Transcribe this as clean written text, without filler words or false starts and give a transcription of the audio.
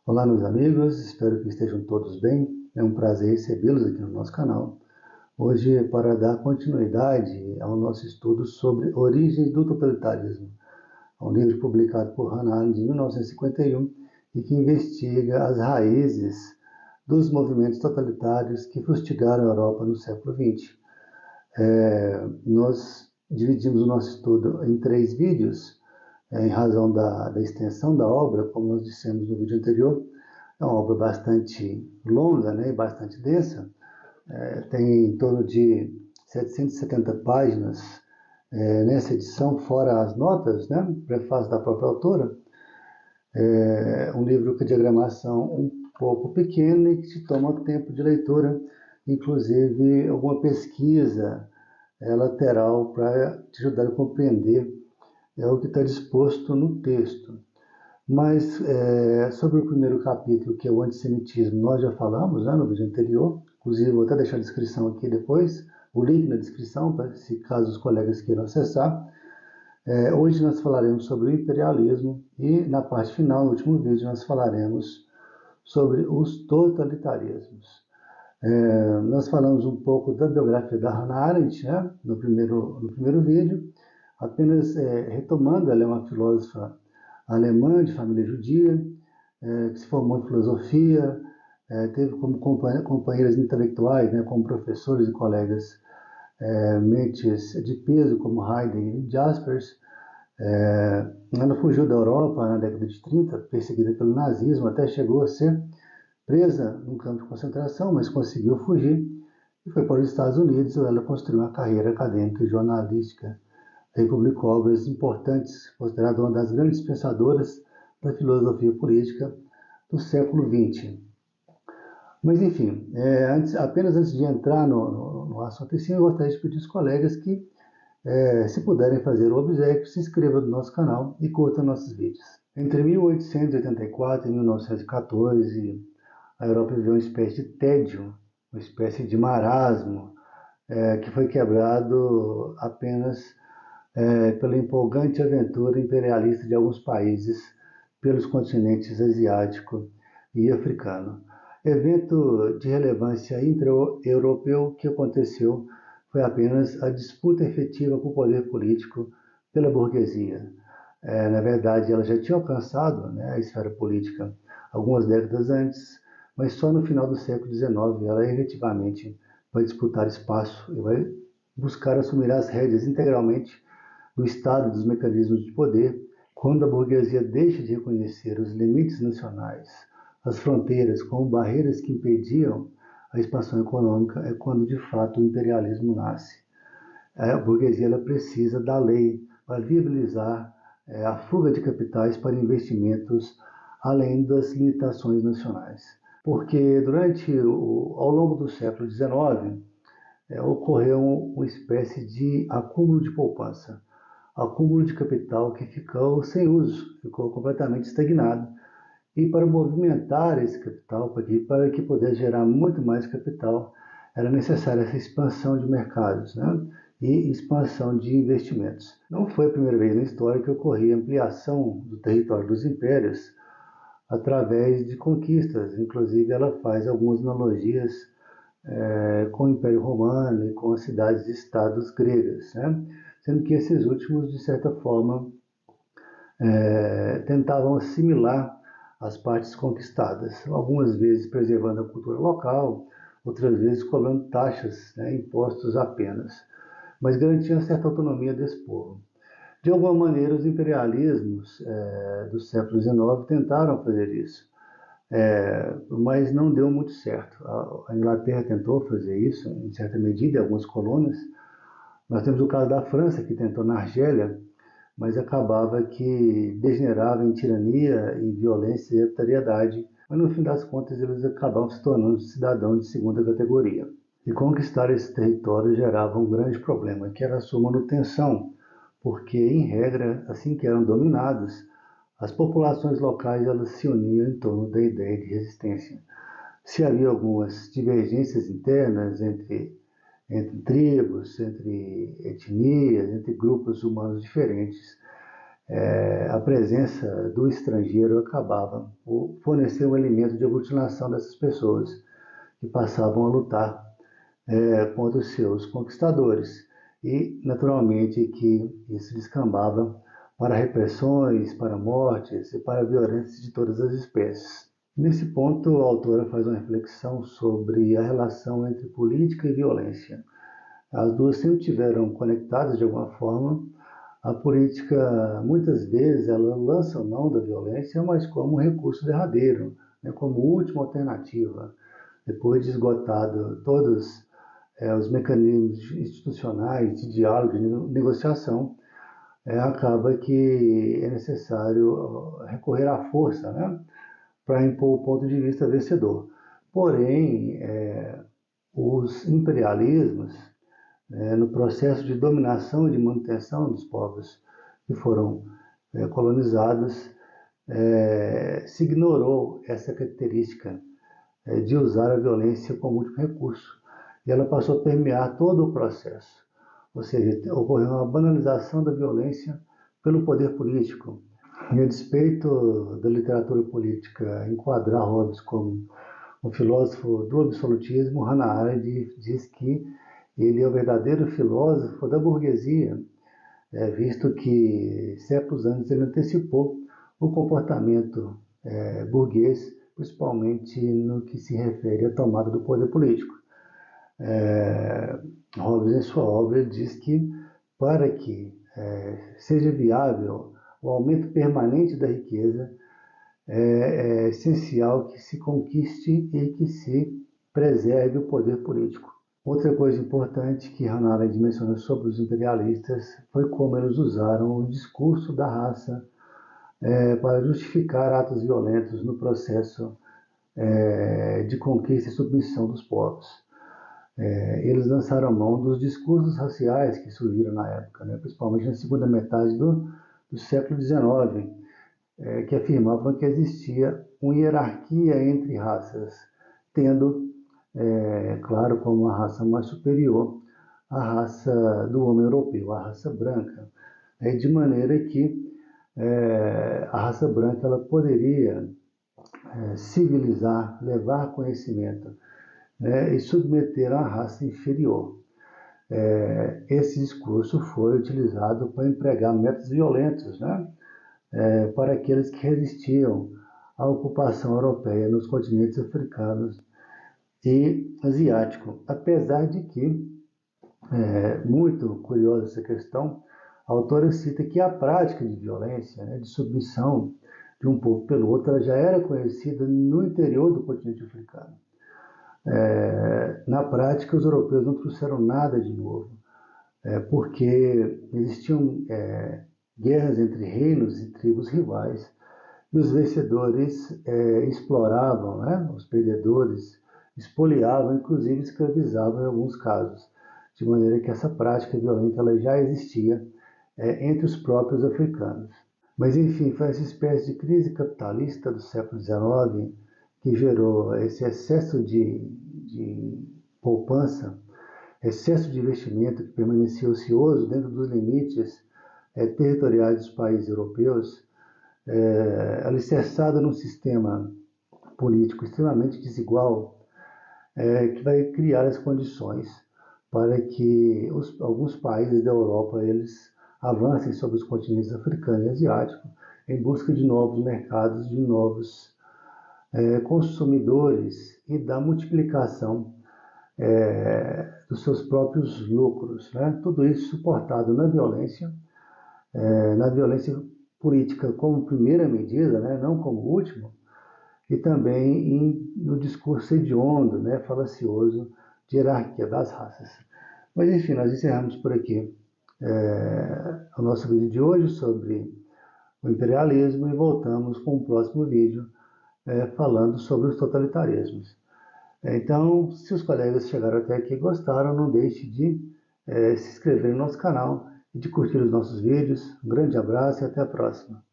Olá, meus amigos, espero que estejam todos bem. É um prazer recebê-los aqui no nosso canal. Hoje, para dar continuidade ao nosso estudo sobre Origens do Totalitarismo, um livro publicado por Hannah Arendt em 1951 e que investiga as raízes dos movimentos totalitários que fustigaram a Europa no século XX. Nós dividimos o nosso estudo em 3 vídeos, em razão da extensão da obra, como nós dissemos no vídeo anterior. É uma obra bastante longa, né, e bastante densa, tem em torno de 770 páginas nessa edição, fora as notas, né, prefácio da própria autora. É um livro com diagramação um pouco pequena e que te toma tempo de leitura, inclusive alguma pesquisa lateral para te ajudar a compreender o que está disposto no texto. Mas sobre o primeiro capítulo, que é o antissemitismo, nós já falamos, né, no vídeo anterior. Inclusive, vou até deixar a descrição aqui depois, o link na descrição, para se caso os colegas queiram acessar. Hoje nós falaremos sobre o imperialismo e, na parte final, no último vídeo, nós falaremos sobre os totalitarismos. Nós falamos um pouco da biografia da Hannah Arendt, né, no primeiro vídeo, apenas retomando. Ela é uma filósofa alemã de família judia, que se formou em filosofia, teve como companheiras intelectuais, né, como professores e colegas, mentes de peso como Heidegger e Jaspers. Ela fugiu da Europa na década de 30, perseguida pelo nazismo, até chegou a ser presa num campo de concentração, mas conseguiu fugir e foi para os Estados Unidos, onde ela construiu uma carreira acadêmica e jornalística. Aí publicou obras importantes, considerada uma das grandes pensadoras da filosofia política do século XX. Mas, enfim, apenas antes de entrar no assunto em si, eu gostaria de pedir aos colegas que, se puderem fazer o obséquio, se inscrevam no nosso canal e curtam nossos vídeos. Entre 1884 e 1914, a Europa viveu uma espécie de tédio, uma espécie de marasmo, que foi quebrado apenas pela empolgante aventura imperialista de alguns países pelos continentes asiático e africano. Evento de relevância intra-europeu que aconteceu foi apenas a disputa efetiva por poder político pela burguesia. Na verdade, ela já tinha alcançado, né, a esfera política algumas décadas antes, mas só no final do século XIX ela efetivamente vai disputar espaço e vai buscar assumir as rédeas integralmente do Estado e dos mecanismos de poder, quando a burguesia deixa de reconhecer os limites nacionais, as fronteiras como barreiras que impediam a expansão econômica, é quando de fato o imperialismo nasce. A burguesia ela precisa da lei para viabilizar a fuga de capitais para investimentos além das limitações nacionais. Porque ao longo do século XIX, ocorreu uma espécie de acúmulo de poupança, acúmulo de capital que ficou sem uso, ficou completamente estagnado. E para movimentar esse capital, para que pudesse gerar muito mais capital, era necessária essa expansão de mercados, né, e expansão de investimentos. Não foi a primeira vez na história que ocorria ampliação do território dos impérios através de conquistas. Inclusive, ela faz algumas analogias com o Império Romano e com as cidades-estados gregas, né? Sendo que esses últimos, de certa forma, tentavam assimilar as partes conquistadas, algumas vezes preservando a cultura local, outras vezes cobrando taxas, né, impostos apenas, mas garantiam certa autonomia desse povo. De alguma maneira, os imperialismos do século XIX tentaram fazer isso, mas não deu muito certo. A Inglaterra tentou fazer isso, em certa medida, em algumas colônias. Nós temos o caso da França, que tentou na Argélia, mas acabava que degenerava em tirania e violência e arbitrariedade, mas no fim das contas eles acabavam se tornando cidadãos de segunda categoria. E conquistar esse território gerava um grande problema, que era a sua manutenção, porque, em regra, assim que eram dominados, as populações locais elas se uniam em torno da ideia de resistência. Se havia algumas divergências internas entre tribos, entre etnias, entre grupos humanos diferentes, a presença do estrangeiro acabava por fornecer um elemento de aglutinação dessas pessoas que passavam a lutar contra os seus conquistadores. E, naturalmente, que isso descambava para repressões, para mortes e para violências de todas as espécies. Nesse ponto, a autora faz uma reflexão sobre a relação entre política e violência. As duas sempre estiveram conectadas de alguma forma. A política, muitas vezes, ela lança mão da violência, mas como um recurso derradeiro, né, como última alternativa. Depois de esgotado todos os mecanismos institucionais de diálogo, de negociação, acaba que é necessário recorrer à força, né, para impor o ponto de vista vencedor. Porém, os imperialismos, no processo de dominação e de manutenção dos povos que foram colonizados, se ignorou essa característica de usar a violência como último recurso. E ela passou a permear todo o processo. Ou seja, ocorreu uma banalização da violência pelo poder político. E a despeito da literatura política enquadrar Hobbes como um filósofo do absolutismo, Hannah Arendt diz que ele é o verdadeiro filósofo da burguesia, visto que séculos antes ele antecipou o comportamento burguês, principalmente no que se refere à tomada do poder político. Hobbes, em sua obra, diz que para que seja viável o aumento permanente da riqueza, é essencial que se conquiste e que se preserve o poder político. Outra coisa importante que Hannah Arendt mencionou sobre os imperialistas foi como eles usaram o discurso da raça para justificar atos violentos no processo de conquista e submissão dos povos. Eles lançaram mão dos discursos raciais que surgiram na época, né, principalmente na segunda metade do século XIX, que afirmavam que existia uma hierarquia entre raças, tendo, claro, como a raça mais superior a raça do homem europeu, a raça branca, de maneira que a raça branca ela poderia civilizar, levar conhecimento, né, e submeter a raça inferior. Esse discurso foi utilizado para empregar métodos violentos, né, para aqueles que resistiam à ocupação europeia nos continentes africanos e asiático. Apesar de que, muito curiosa essa questão, a autora cita que a prática de violência, né, de submissão de um povo pelo outro, ela já era conhecida no interior do continente africano. Na prática, os europeus não trouxeram nada de novo, porque existiam guerras entre reinos e tribos rivais, e os vencedores exploravam, né, os perdedores expoliavam, inclusive escravizavam em alguns casos, de maneira que essa prática violenta ela já existia entre os próprios africanos. Mas, enfim, foi essa espécie de crise capitalista do século XIX que gerou esse excesso de poupança, excesso de investimento que permanecia ocioso dentro dos limites territoriais dos países europeus, alicerçado num sistema político extremamente desigual, que vai criar as condições para que alguns países da Europa eles avancem sobre os continentes africano e asiático em busca de novos mercados, de novos consumidores e da multiplicação dos seus próprios lucros, né? Tudo isso suportado na violência política como primeira medida, né? Não como última, e também no discurso hediondo, né? Falacioso de hierarquia das raças. Mas enfim, nós encerramos por aqui o nosso vídeo de hoje sobre o imperialismo e voltamos com o próximo vídeo falando sobre os totalitarismos. Então, se os colegas chegaram até aqui e gostaram, não deixe de se inscrever no nosso canal e de curtir os nossos vídeos. Um grande abraço e até a próxima.